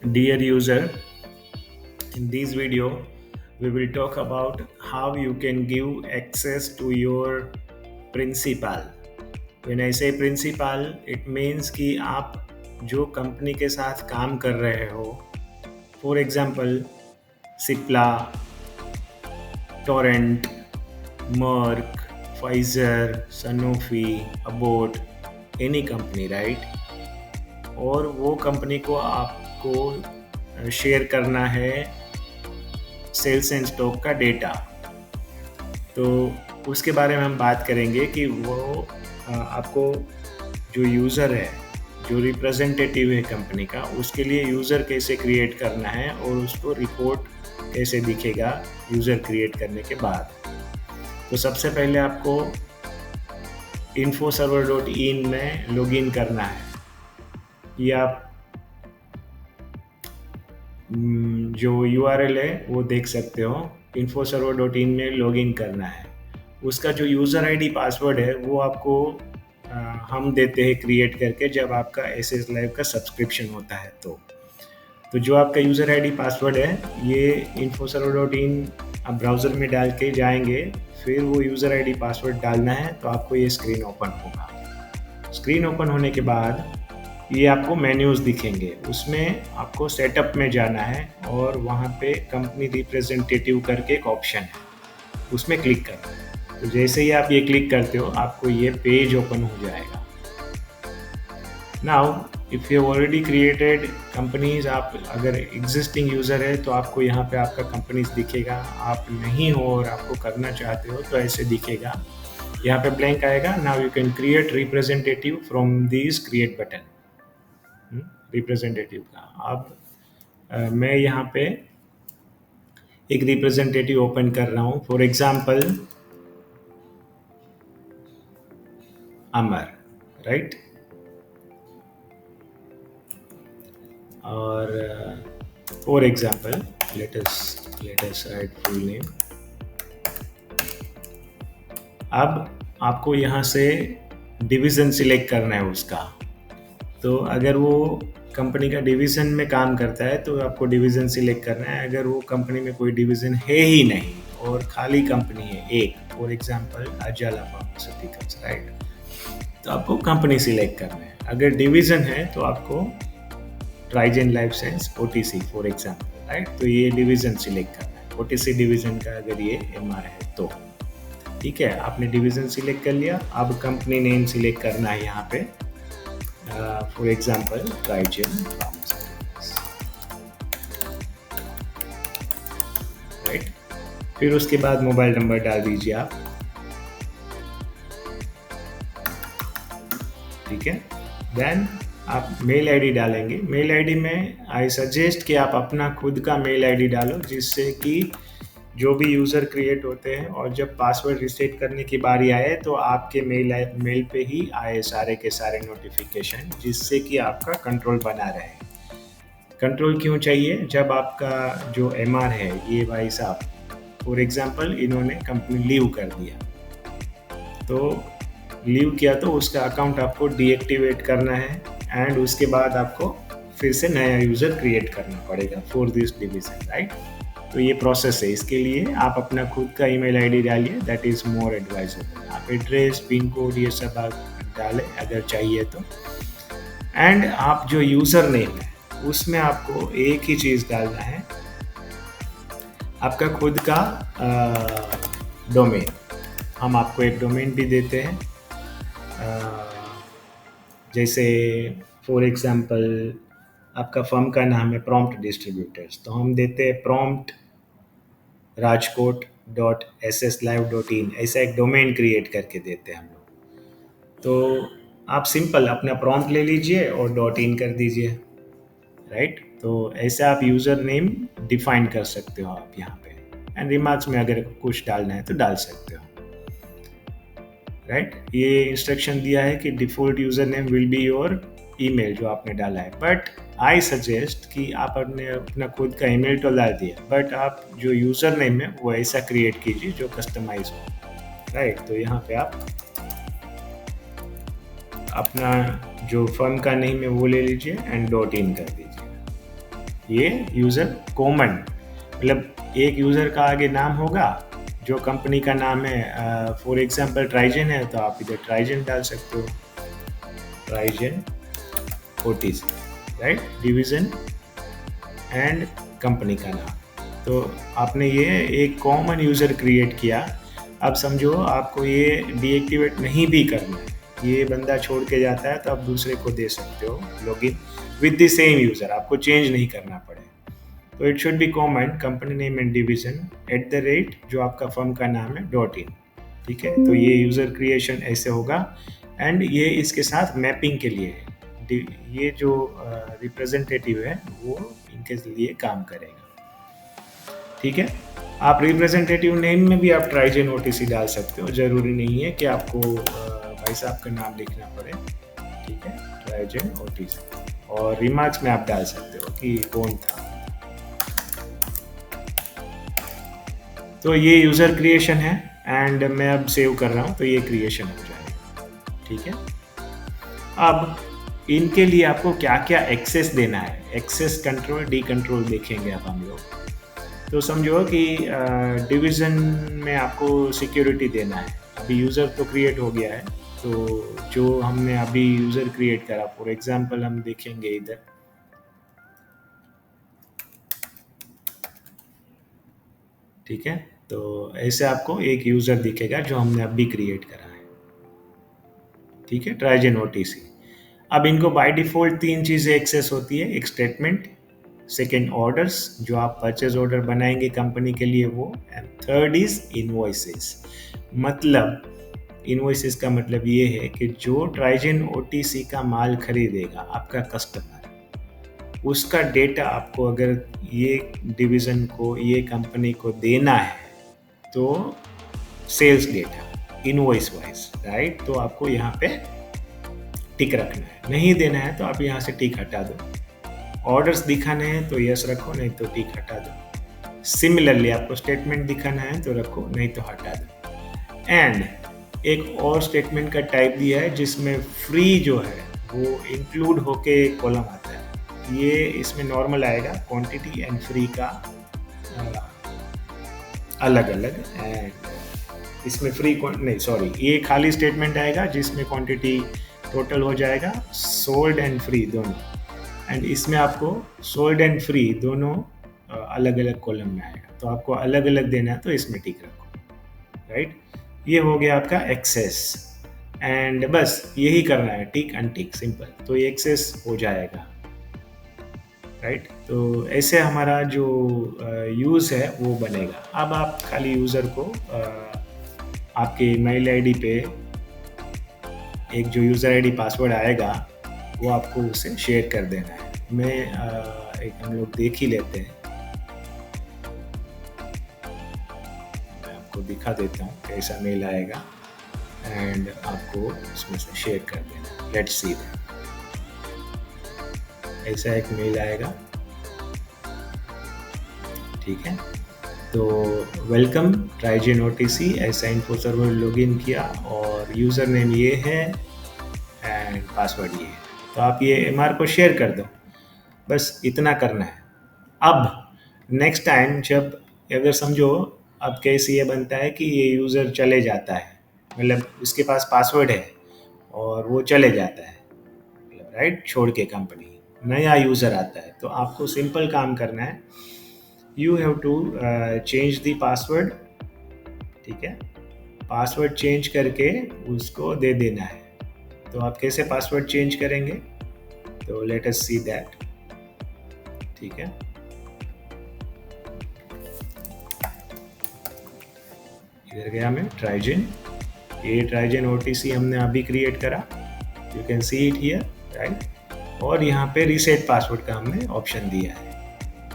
Dear user, in this video, we will talk about how you can give access to your principal. When I say principal, it means कि आप जो company के साथ काम कर रहे हो, for example Cipla, Torrent, Merck, Pfizer, Sanofi, Abbott, any company, right? और वो कंपनी को आपको शेयर करना है सेल्स एंड स्टॉक का डेटा। तो उसके बारे में हम बात करेंगे कि वो आपको जो यूज़र है, जो रिप्रेजेंटेटिव है कंपनी का, उसके लिए यूज़र कैसे क्रिएट करना है और उसको रिपोर्ट कैसे दिखेगा यूज़र क्रिएट करने के बाद। तो सबसे पहले आपको infoserver.in में लॉगिन करना है। ये आप जो URL है वो देख सकते हो। infoserver.in में लॉगिन करना है। उसका जो यूज़र आईडी पासवर्ड है वो आपको हम देते हैं क्रिएट करके जब आपका SS लाइव का सब्सक्रिप्शन होता है। तो जो आपका यूज़र आईडी पासवर्ड है ये infoserver.in आप ब्राउज़र में डाल के जाएंगे, फिर वो यूज़र आईडी पासवर्ड डालना है तो आपको ये स्क्रीन ओपन होगा। स्क्रीन ओपन होने के बाद ये आपको मेन्यूज़ दिखेंगे, उसमें आपको सेटअप में जाना है और वहाँ पे कंपनी रिप्रेजेंटेटिव करके एक ऑप्शन है, उसमें क्लिक करना है। तो जैसे ही आप ये क्लिक करते हो आपको ये पेज ओपन हो जाएगा। Now if you already created companies, आप अगर एग्जिस्टिंग यूज़र है तो आपको यहाँ पे आपका कंपनीज दिखेगा। आप नहीं हो और आपको करना चाहते हो तो ऐसे दिखेगा, यहाँ पे ब्लैंक आएगा। Now you can create representative from this create button. Representative का अब मैं यहाँ पे एक रिप्रेजेंटेटिव ओपन कर रहा हूँ, फॉर एग्जाम्पल अमर, राइट? और for example let us right full name. अब आपको यहाँ से डिवीज़न सिलेक्ट करना है उसका। तो अगर वो कंपनी का डिवीज़न में काम करता है तो आपको डिवीज़न सिलेक्ट करना है। अगर वो कंपनी में कोई डिवीज़न है ही नहीं और खाली कंपनी है एक, फॉर एग्जांपल अजाला फार्मास्यूटिकल्स, राइट, तो आपको कंपनी सिलेक्ट करना है। अगर डिवीज़न है तो आपको Trigen life science OTC for example, right, तो ये डिवीज़न सिलेक्ट करना है। OTC डिवीज़न का अगर ये MR है तो ठीक है, आपने डिवीज़न सिलेक्ट कर लिया। अब कंपनी नेम सिलेक्ट करना है यहाँ पे, फॉर एग्जाम्पल ट्राइजेन फार्मास्यूटिकल्स, राइट। फिर उसके बाद मोबाइल नंबर डाल दीजिए आप, ठीक है। देन आप मेल आईडी डालेंगे। मेल आईडी में आई सजेस्ट कि आप अपना खुद का मेल आईडी डालो, जिससे कि जो भी यूज़र क्रिएट होते हैं और जब पासवर्ड रिसेट करने की बारी आए तो आपके मेल पे ही आए सारे के सारे नोटिफिकेशन, जिससे कि आपका कंट्रोल बना रहे। कंट्रोल क्यों चाहिए? जब आपका जो MR है, ये भाई साहब फॉर एग्जांपल इन्होंने कंपनी लीव कर दिया, तो लीव किया तो उसका अकाउंट आपको डीएक्टिवेट करना है एंड उसके बाद आपको फिर से नया यूज़र क्रिएट करना पड़ेगा फॉर दिस डिवीज़न, राइट। तो ये प्रोसेस है। इसके लिए आप अपना खुद का ईमेल आईडी डालिए, दैट इज़ मोर एडवाइजेबल। आप एड्रेस, पिन कोड, ये सब आप डालें अगर चाहिए तो। एंड आप जो यूज़र नेम है उसमें आपको एक ही चीज़ डालना है, आपका खुद का डोमेन। हम आपको एक डोमेन भी देते हैं, जैसे फॉर एग्जांपल आपका फर्म का नाम है प्रॉम्प्ट डिस्ट्रीब्यूटर्स, तो हम देते हैं prompt rajkot.sslive.in, ऐसा एक डोमेन क्रिएट करके देते हैं हम लोग। तो आप सिंपल अपना प्रॉम्प्ट ले लीजिए और .in कर दीजिए, राइट। तो ऐसे आप यूज़र नेम डिफाइन कर सकते हो आप यहाँ पे, एंड रिमार्क्स में अगर कुछ डालना है तो डाल सकते हो, राइट। ये इंस्ट्रक्शन दिया है कि default user name will be your email जो आपने डाला है, बट आई सजेस्ट कि आप अपना खुद का ईमेल तो डाल दिया, बट आप जो यूज़र नेम है वो ऐसा क्रिएट कीजिए जो कस्टमाइज हो, राइट। तो यहाँ पे आप अपना जो फर्म का नेम है वो ले लीजिए एंड .in कर दीजिए। ये यूज़र कॉमन, मतलब एक यूज़र का आगे नाम होगा, जो कंपनी का नाम है, फॉर एग्जांपल ट्राइजन है तो आप इधर ट्राइजन डाल सकते हो, Trigen OTC, right, division and company का नाम। तो आपने ये एक कॉमन यूज़र क्रिएट किया। अब समझो आपको ये डीएक्टिवेट नहीं भी करना है, ये बंदा छोड़ के जाता है तो आप दूसरे को दे सकते हो login with the same user, आपको चेंज नहीं करना पड़े। तो it should be common company name and division @ जो आपका फर्म का नाम है .in, ठीक है। तो ये यूज़र क्रिएशन ऐसे होगा एंड ये इसके साथ मैपिंग के लिए है। ये जो रिप्रेजेंटेटिव है वो इनके लिए काम करेगा, ठीक है। आप रिप्रेजेंटेटिव नेम में भी आप ट्राइजन ओटीसी डाल सकते हो, ज़रूरी नहीं है कि आपको भाई साहब का नाम लिखना पड़े, ठीक है, ट्राइजन ओटीसी। और रिमार्क्स में आप डाल सकते हो कि कौन था। तो ये यूज़र क्रिएशन है एंड मैं अब सेव कर रहा हूँ तो ये क्रिएशन हो जाएगा, ठीक है। अब इनके लिए आपको क्या क्या एक्सेस देना है, एक्सेस कंट्रोल डी कंट्रोल देखेंगे अब हम लोग। तो समझो कि डिवीज़न में आपको सिक्योरिटी देना है। अभी यूज़र तो क्रिएट हो गया है, तो जो हमने अभी यूज़र क्रिएट करा, फॉर एग्जांपल हम देखेंगे इधर, ठीक है। तो ऐसे आपको एक यूज़र दिखेगा जो हमने अभी क्रिएट करा है, ठीक है, ट्राइजन ओटीसी। अब इनको बाय डिफ़ॉल्ट 3 चीज़ें एक्सेस होती है, एक स्टेटमेंट, सेकेंड ऑर्डर्स जो आप परचेज ऑर्डर बनाएंगे कंपनी के लिए वो, एंड थर्ड इज इनवॉइसेस। मतलब इनवॉइसेस का मतलब ये है कि जो ट्राइजन ओटीसी का माल खरीदेगा आपका कस्टमर, उसका डेटा आपको अगर ये डिवीज़न को, ये कंपनी को देना है तो sales data invoice wise, right, तो आपको यहाँ पे टिक रखना है। नहीं देना है तो आप यहाँ से टिक हटा दो। ऑर्डर्स दिखाने हैं तो यस रखो, नहीं तो टिक हटा दो। सिमिलरली आपको स्टेटमेंट दिखाना है तो रखो, नहीं तो हटा दो। एंड एक और स्टेटमेंट का टाइप दिया है जिसमें फ्री जो है वो इंक्लूड होके कॉलम आता है। ये इसमें नॉर्मल आएगा, क्वांटिटी एंड फ्री का अलग अलग, एंड इसमें फ्री नहीं, सॉरी, ये खाली स्टेटमेंट आएगा जिसमें क्वांटिटी टोटल हो जाएगा, सोल्ड एंड फ्री दोनों, एंड इसमें आपको सोल्ड एंड फ्री दोनों अलग अलग कॉलम में आएगा। तो आपको अलग अलग देना है तो इसमें टिक रखो, राइट। ये हो गया आपका एक्सेस, एंड बस यही करना है, टिक अनटिक, सिंपल, तो ये एक्सेस हो जाएगा, राइट। तो ऐसे हमारा जो यूज़ है वो बनेगा। अब आप खाली यूज़र को आपके मेल आईडी पे एक जो यूज़र आईडी पासवर्ड आएगा वो आपको उसे शेयर कर देना है। मैं एक हम लोग देख ही लेते हैं, मैं आपको दिखा देता हूँ कैसा मेल आएगा एंड आपको उसमें से शेयर कर देना। Let's see that. ऐसा एक मेल आएगा, ठीक है। तो वेलकम ट्राइजन ओटीसी, ऐसा इन्फो सर्वर लॉगिन किया और यूज़र नेम ये है एंड पासवर्ड ये है। तो आप ये एमआर को शेयर कर दो, बस इतना करना है। अब नेक्स्ट टाइम जब अगर समझो अब केस ये बनता है कि ये यूज़र चले जाता है, मतलब उसके पास पासवर्ड है और वो चले जाता है, मतलब राइट, छोड़ के कंपनी, नया यूज़र आता है, तो आपको सिंपल काम करना है, you have to change the password, ठीक है। पासवर्ड चेंज करके उसको दे देना है। तो आप कैसे पासवर्ड चेंज करेंगे, तो लेट अस सी दैट, ठीक है। इधर गया मैं ट्राइजन, ये ट्राइजन ओटीसी हमने अभी क्रिएट करा, you can see it here, right. और यहाँ पे रीसेट पासवर्ड का हमने ऑप्शन दिया है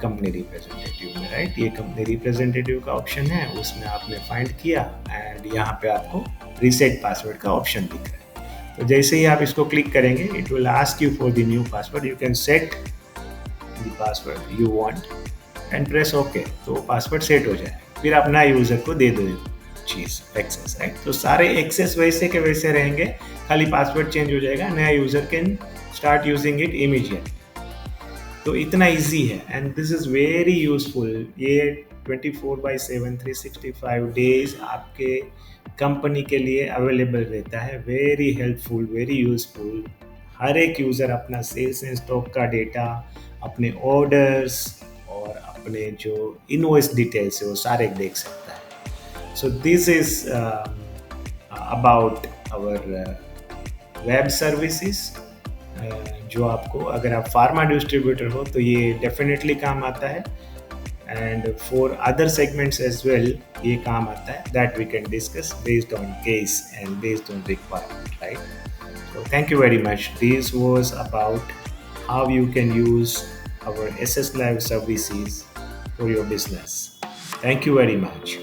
कंपनी रिप्रेजेंटेटिव में, राइट। ये कंपनी रिप्रेजेंटेटिव का ऑप्शन है, उसमें आपने फाइंड किया एंड यहाँ पे आपको रीसेट पासवर्ड का ऑप्शन दिख रहा है। तो जैसे ही आप इसको क्लिक करेंगे it will ask you for the new password, you can set the password you want and press okay, तो पासवर्ड सेट हो जाए, फिर आप नए यूज़र को दे दो चीज़ एक्सेस, राइट। तो सारे एक्सेस वैसे के वैसे रहेंगे, खाली पासवर्ड चेंज हो जाएगा, नया user can start using it immediate. तो इतना इजी है and this is very useful. ये 24/7 365 डेज आपके कंपनी के लिए अवेलेबल रहता है। Very helpful, very useful. हर एक यूज़र अपना सेल्स एंड स्टॉक का डेटा, अपने ऑर्डर्स और अपने जो इनवॉइस डिटेल्स है वो सारे देख सकता है। So this is about our web services, जो आपको, अगर आप फार्मा डिस्ट्रीब्यूटर हो तो ये डेफिनेटली काम आता है, and for other segments as well ये काम आता है। That we can discuss based on case and based on requirement, right? So thank you very much. This was about how you can use our SS Live services for your business. Thank you very much.